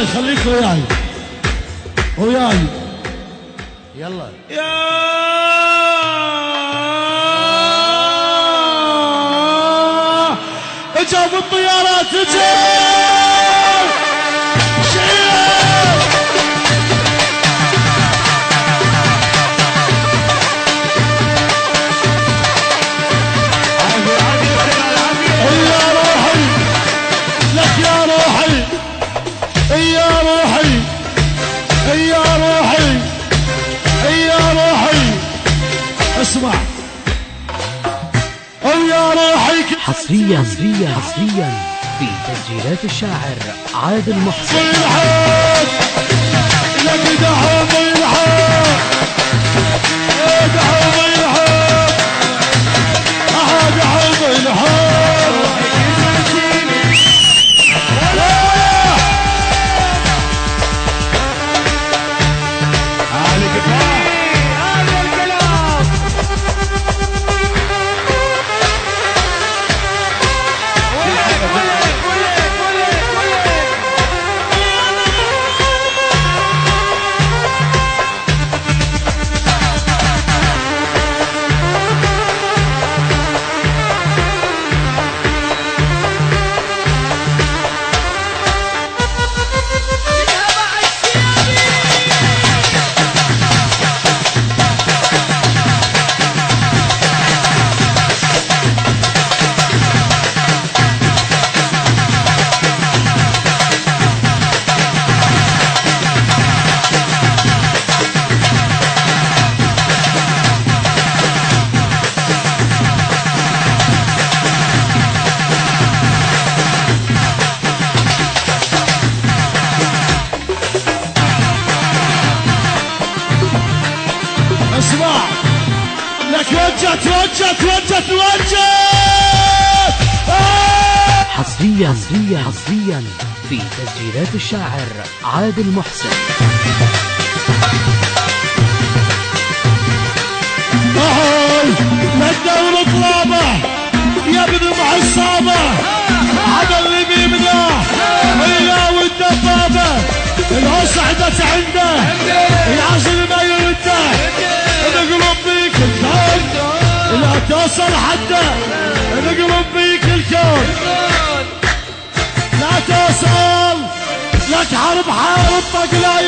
وياي خليك وياي وياي يلا يا اجاب الطيارات اجاب اسمع او يا روحي حصريا في تسجيلات الشاعر عادل محسن. ويلحق لك دعوم ويلحق دعوم ويلحق دعوم ويلحق اسمع لك توجه حصريا في تسجيلات الشاعر عادل محسن. للدور طلابه يا ابن معصابه هذا اللي بيمناه هي والدبابه الهوس عدت عنده العزل ما يرده نقلب بيك الكون لا توصل حده نقلب بيك الكون لا توصل لك حرب طق لا